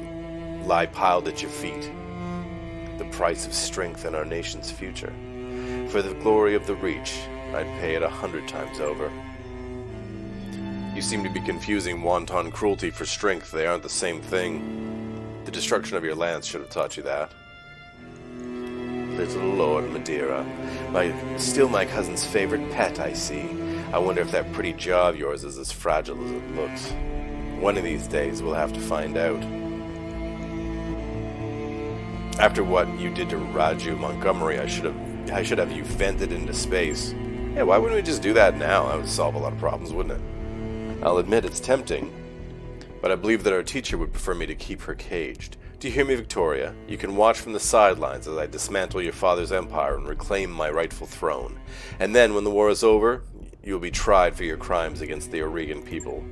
S2: lie piled at your feet. The price of strength in our nation's future. For the glory of the Reach, I'd pay it 100 times over. You seem to be confusing wanton cruelty for strength. They aren't the same thing. The destruction of your lance should have taught you that. Little Lord Madeira. Still my cousin's favorite pet, I see. I wonder if that pretty jaw of yours is as fragile as it looks. One of these days, we'll have to find out. After what you did to Raju Montgomery, I should have you vented into space. Yeah, why wouldn't we just do that now? That would solve a lot of problems, wouldn't it? I'll admit it's tempting, but I believe that our teacher would prefer me to keep her caged. Do you hear me, Victoria? You can watch from the sidelines as I dismantle your father's empire and reclaim my rightful throne. And then, when the war is over, you will be tried for your crimes against the Oregon people.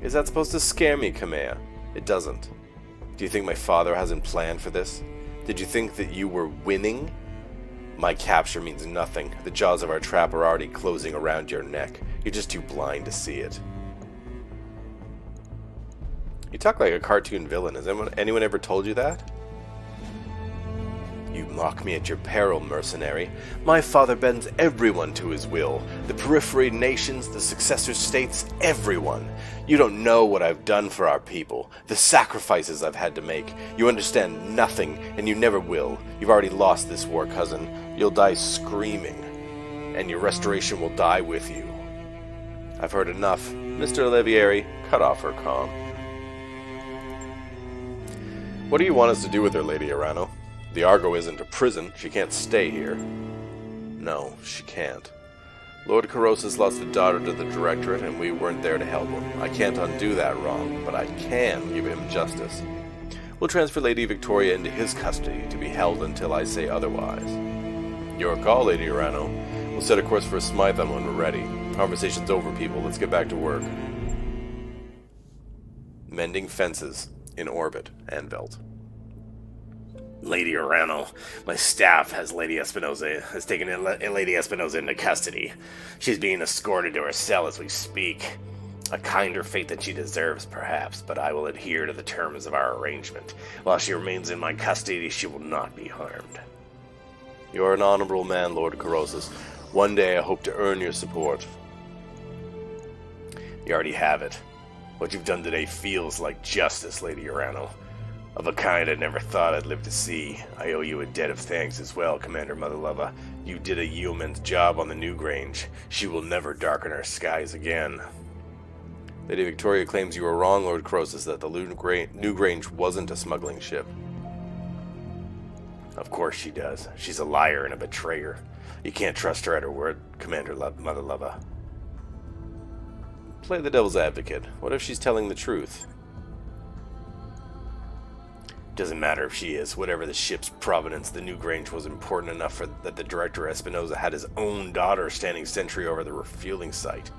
S2: Is that supposed to scare me, Kamea? It doesn't. Do you think my father hasn't planned for this? Did you think that you were winning? My capture means nothing. The jaws of our trap are already closing around your neck. You're just too blind to see it. You talk like a cartoon villain. Has anyone ever told you that? You mock me at your peril, mercenary. My father bends everyone to his will. The periphery nations, the successor states, everyone. You don't know what I've done for our people, the sacrifices I've had to make. You understand nothing, and you never will. You've already lost this war, cousin. You'll die screaming, and your restoration will die with you. I've heard enough. Mr. Olivieri, cut off her calm. What do you want us to do with her, Lady Arano? The Argo isn't a prison. She can't stay here. No, she can't. Lord Corrosis lost a daughter to the Directorate, and we weren't there to help him. I can't undo that wrong, but I can give him justice. We'll transfer Lady Victoria into his custody to be held until I say otherwise. Your call, Lady Arano. We'll set a course for Smytham when we're ready. Conversation's over, people. Let's get back to work. Mending fences in orbit, Anvelt.
S9: Lady Arano, my staff has taken Lady Espinosa into custody. She's being escorted to her cell as we speak. A kinder fate than she deserves, perhaps, but I will adhere to the terms of our arrangement. While she remains in my custody, she will not be harmed.
S2: You are an honorable man, Lord Corrosis. One day I hope to earn your support.
S9: You already have it. What you've done today feels like justice, Lady Arano. Of a kind I never thought I'd live to see. I owe you a debt of thanks as well, Commander Muthaluva. You did a yeoman's job on the Newgrange. She will never darken our skies again.
S2: Lady Victoria claims you were wrong, Lord Corrosis, that the Newgrange wasn't a smuggling ship.
S9: Of course she does. She's a liar and a betrayer. You can't trust her at her word, Commander Muthaluva.
S2: Play the devil's advocate. What if she's telling the truth?
S9: Doesn't matter if she is. Whatever the ship's provenance, the Newgrange was important enough that the Director Espinosa had his own daughter standing sentry over the refueling site.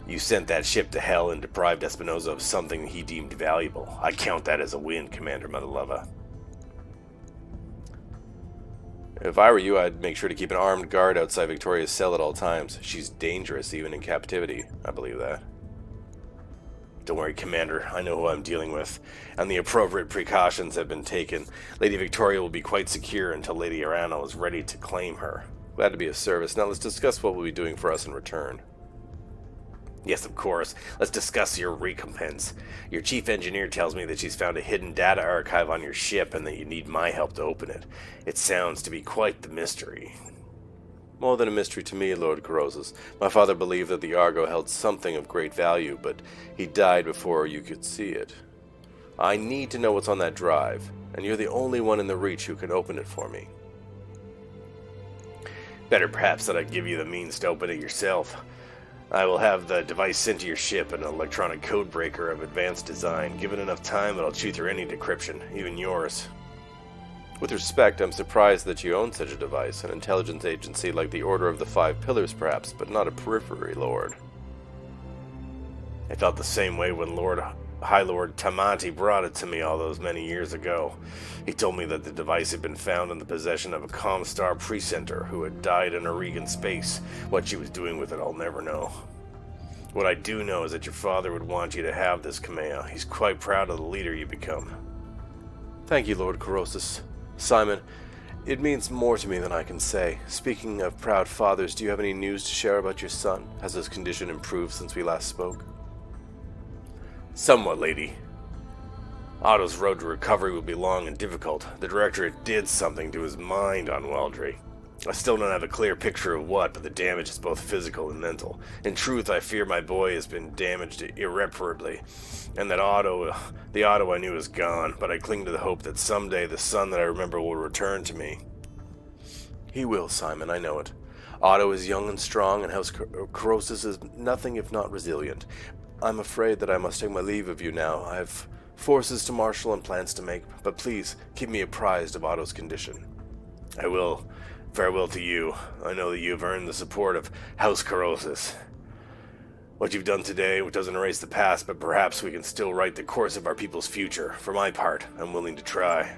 S9: You sent that ship to hell and deprived Espinosa of something he deemed valuable. I count that as a win, Commander Muthaluva.
S2: If I were you, I'd make sure to keep an armed guard outside Victoria's cell at all times. She's dangerous even in captivity. I believe that.
S9: Don't worry, Commander. I know who I'm dealing with, and the appropriate precautions have been taken. Lady Victoria will be quite secure until Lady Arano is ready to claim her.
S2: Glad to be of service. Now let's discuss what we'll be doing for us in return.
S9: Yes, of course. Let's discuss your recompense. Your chief engineer tells me that she's found a hidden data archive on your ship and that you need my help to open it. It sounds to be quite the mystery.
S2: More than a mystery to me, Lord Corrosis. My father believed that the Argo held something of great value, but he died before you could see it. I need to know what's on that drive, and you're the only one in the Reach who can open it for me.
S9: Better perhaps that I give you the means to open it yourself. I will have the device sent to your ship, an electronic code breaker of advanced design. Given enough time, it'll chew through any decryption, even yours.
S2: With respect, I'm surprised that you own such a device, an intelligence agency like the Order of the Five Pillars perhaps, but not a periphery lord.
S9: I felt the same way when High Lord Tamanti brought it to me all those many years ago. He told me that the device had been found in the possession of a Comstar precentor who had died in Oregon space. What she was doing with it, I'll never know. What I do know is that your father would want you to have this, Kamea. He's quite proud of the leader you become.
S2: Thank you, Lord Corrosis. Simon, It means more to me than I can say. Speaking of proud fathers, do you have any news to share about your son? Has his condition improved since we last spoke?
S9: Somewhat, lady. Otto's road to recovery will be long and difficult. The Directorate did something to his mind on Waldry. I still don't have a clear picture of what, but the damage is both physical and mental. In truth, I fear my boy has been damaged irreparably, and that the Otto I knew is gone, but I cling to the hope that someday the son that I remember will return to me.
S2: He will, Simon, I know it. Otto is young and strong, and House Corrosis is nothing if not resilient. I'm afraid that I must take my leave of you now. I have forces to marshal and plans to make, but please keep me apprised of Otto's condition.
S9: I will. Farewell to you. I know that you have earned the support of House Corrosis. What you've done today doesn't erase the past, but perhaps we can still write the course of our people's future. For my part, I'm willing to try.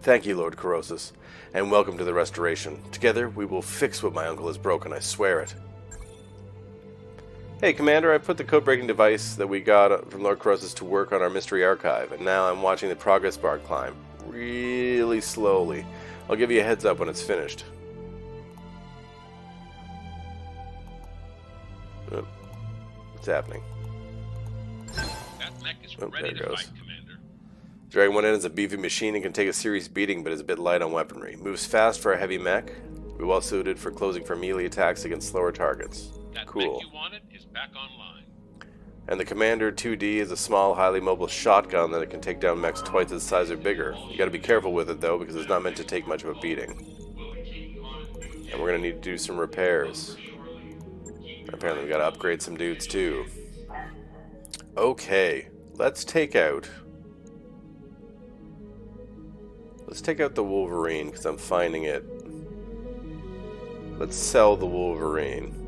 S2: Thank you, Lord Corrosis, and welcome to the Restoration. Together, we will fix what my uncle has broken, I swear it. Hey, Commander, I put the code-breaking device that we got from Lord Corrosis to work on our mystery archive, and now I'm watching the progress bar climb really slowly. I'll give you a heads up when it's finished. Oh, what's happening?
S1: That mech is ready to fight, Commander.
S2: Dragon 1N is a beefy machine and can take a serious beating, but is a bit light on weaponry. Moves fast for a heavy mech. Be well suited for closing for melee attacks against slower targets.
S1: That
S2: cool.
S1: mech you wanted is back online.
S2: And the Commander 2D is a small, highly mobile shotgun that it can take down mechs twice its size or bigger. You gotta be careful with it though, because it's not meant to take much of a beating. And we're gonna need to do some repairs. Apparently we gotta upgrade some dudes too. Okay, let's take out the Wolverine, because I'm finding it. Let's sell the Wolverine.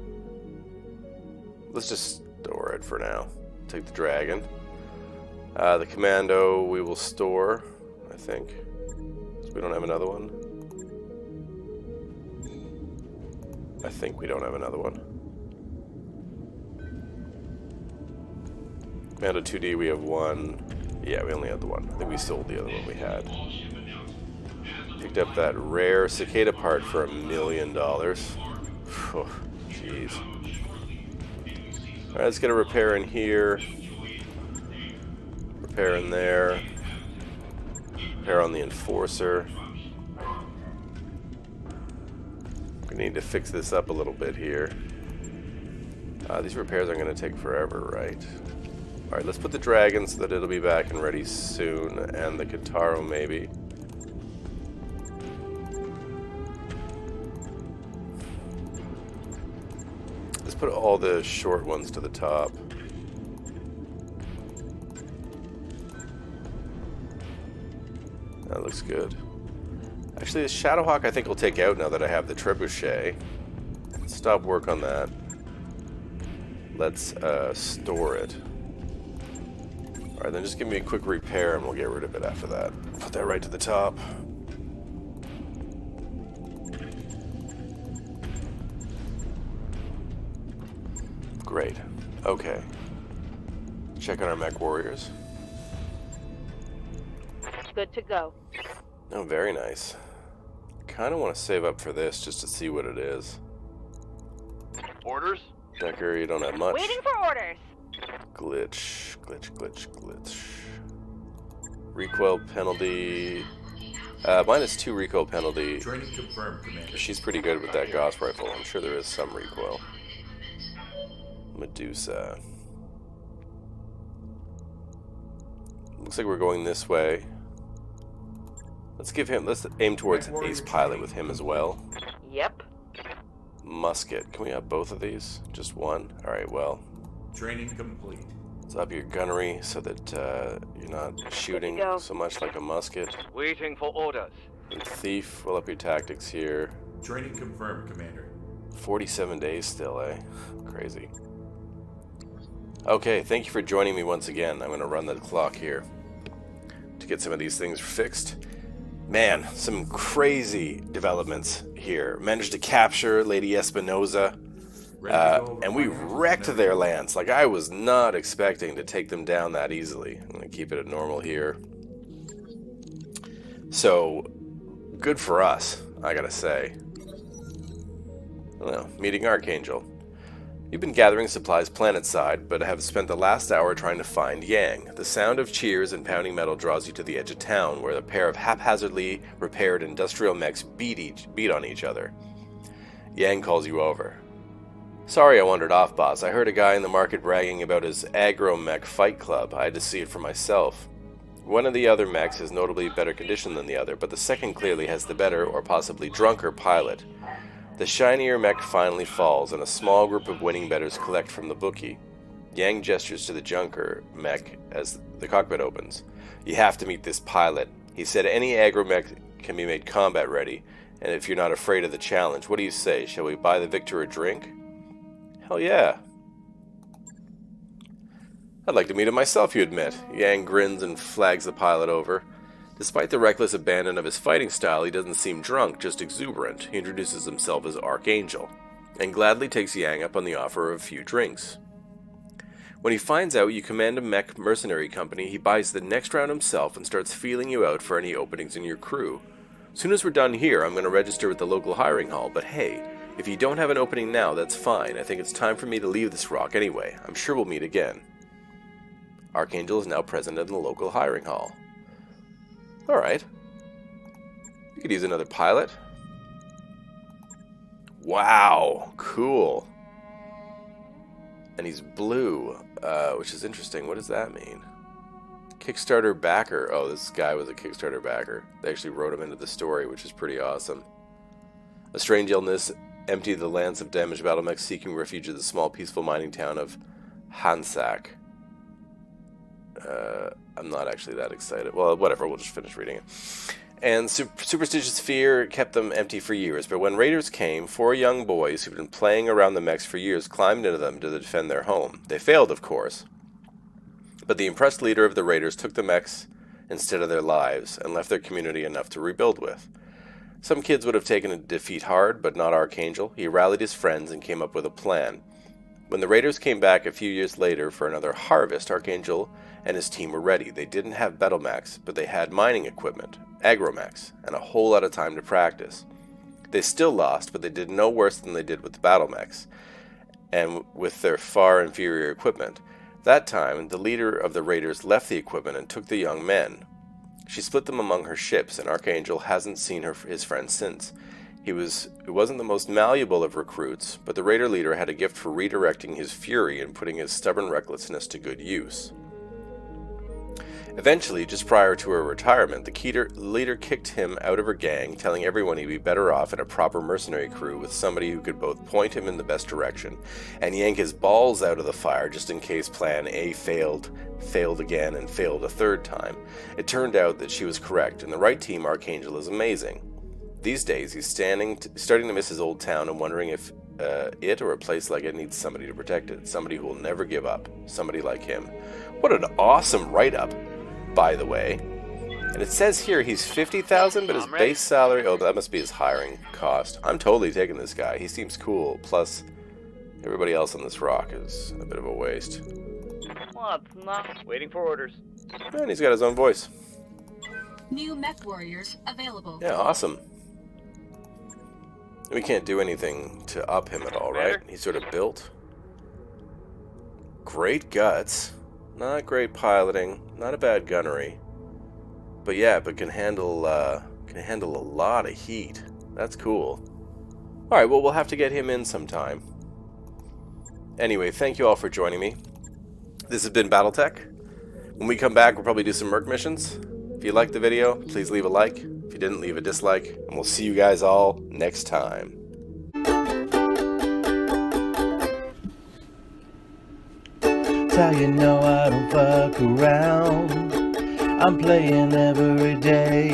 S2: Let's just store it for now. Take the dragon. The commando we will store, I think. So we don't have another one. I think we don't have another one. Commando 2D we have one. Yeah, we only had the one. I think we sold the other one we had. Picked up that rare cicada part for $1 million. Oh, jeez. Alright, let's get a repair in here. Repair in there. Repair on the Enforcer. We need to fix this up a little bit here. These repairs are going to take forever, right? Alright, let's put the dragon so that it'll be back and ready soon. And the Kintaro, maybe. Put all the short ones to the top. That looks good. Actually, the Shadowhawk I think will take out now that I have the Trebuchet. Stop work on that. Let's store it. Alright, then just give me a quick repair and we'll get rid of it after that. Put that right to the top. Great. Okay. Check on our mech warriors.
S6: Good to go.
S2: Oh, very nice. Kind of want to save up for this just to see what it is.
S1: Orders?
S2: Decker, you don't have much.
S6: Waiting for orders.
S2: Glitch, glitch, glitch, glitch. Recoil penalty. -2 recoil penalty.
S10: Training confirmed, Commander.
S2: She's pretty good with that Gauss rifle. I'm sure there is some recoil. Medusa. Looks like we're going this way. Let's aim towards Ace Pilot with him as well.
S6: Yep.
S2: Musket. Can we have both of these? Just one? Alright, well.
S10: Training complete.
S2: Let's up your gunnery so that you're not shooting so much like a musket.
S1: Waiting for orders.
S2: And Thief, we'll up your tactics here.
S10: Training confirmed, Commander.
S2: 47 days still, eh? Crazy. Okay, thank you for joining me once again. I'm going to run the clock here to get some of these things fixed. Man, some crazy developments here. Managed to capture Lady Espinosa, and we wrecked their lands. Like, I was not expecting to take them down that easily. I'm going to keep it at normal here. So, Good for us, I gotta say. Well, meeting Archangel. You've been gathering supplies planet-side, but have spent the last hour trying to find Yang. The sound of cheers and pounding metal draws you to the edge of town, where a pair of haphazardly repaired industrial mechs beat on each other. Yang calls you over. Sorry I wandered off, boss. I heard a guy in the market bragging about his agro-mech fight club. I had to see it for myself. One of the other mechs is notably better conditioned than the other, but the second clearly has the better, or possibly drunker, pilot. The shinier mech finally falls, and a small group of winning bettors collect from the bookie. Yang gestures to the junker mech as the cockpit opens. You have to meet this pilot. He said any aggro mech can be made combat ready, and if you're not afraid of the challenge, what do you say? Shall we buy the victor a drink? Hell yeah. I'd like to meet him myself, you admit. Yang grins and flags the pilot over. Despite the reckless abandon of his fighting style, he doesn't seem drunk, just exuberant. He introduces himself as Archangel, and gladly takes Yang up on the offer of a few drinks. When he finds out you command a mech mercenary company, he buys the next round himself and starts feeling you out for any openings in your crew. Soon as we're done here, I'm going to register with the local hiring hall, but hey, if you don't have an opening now, that's fine. I think it's time for me to leave this rock anyway. I'm sure we'll meet again. Archangel is now present in the local hiring hall. Alright. We could use another pilot. Wow, cool. And he's blue, which is interesting. What does that mean? Kickstarter backer. Oh, this guy was a Kickstarter backer. They actually wrote him into the story, which is pretty awesome. A strange illness emptied the lands of damaged battle mechs seeking refuge at the small, peaceful mining town of Hansak. I'm not actually that excited. Well, whatever, we'll just finish reading it. And superstitious fear kept them empty for years, but when raiders came, 4 young boys who'd been playing around the mechs for years climbed into them to defend their home. They failed, of course, but the impressed leader of the raiders took the mechs instead of their lives and left their community enough to rebuild with. Some kids would have taken a defeat hard, but not Archangel. He rallied his friends and came up with a plan. When the raiders came back a few years later for another harvest, Archangel and his team were ready. They didn't have battle mechs, but they had mining equipment, agromechs, and a whole lot of time to practice. They still lost, but they did no worse than they did with the battle mechs, and with their far inferior equipment. That time, the leader of the raiders left the equipment and took the young men. She split them among her ships, and Archangel hasn't seen his friends since. He wasn't the most malleable of recruits, but the raider leader had a gift for redirecting his fury and putting his stubborn recklessness to good use. Eventually, just prior to her retirement, the leader kicked him out of her gang, telling everyone he'd be better off in a proper mercenary crew with somebody who could both point him in the best direction and yank his balls out of the fire just in case Plan A failed again, and failed a third time. It turned out that she was correct, and the right team Archangel is amazing. These days, he's starting to miss his old town and wondering if it or a place like it needs somebody to protect it, somebody who will never give up, somebody like him. What an awesome write-up, by the way. And it says here he's 50,000, but his base salary, oh, that must be his hiring cost. I'm totally taking this guy. He seems cool. Plus, everybody else on this rock is a bit of a waste.
S11: Waiting for orders.
S2: And he's got his own voice.
S7: New mech warriors available.
S2: Yeah, awesome. We can't do anything to up him at all, right? He's sort of built. Great guts. Not great piloting. Not a bad gunnery. But yeah, can handle a lot of heat. That's cool. Alright, well, we'll have to get him in sometime. Anyway, thank you all for joining me. This has been BattleTech. When we come back, we'll probably do some merc missions. If you liked the video, please leave a like. If you didn't, leave a dislike. And we'll see you guys all next time.
S12: How you know I don't fuck around. I'm playing every day.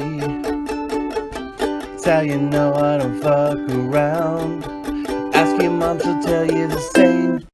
S12: That's how you know I don't fuck around. Ask your mom, she'll tell you the same.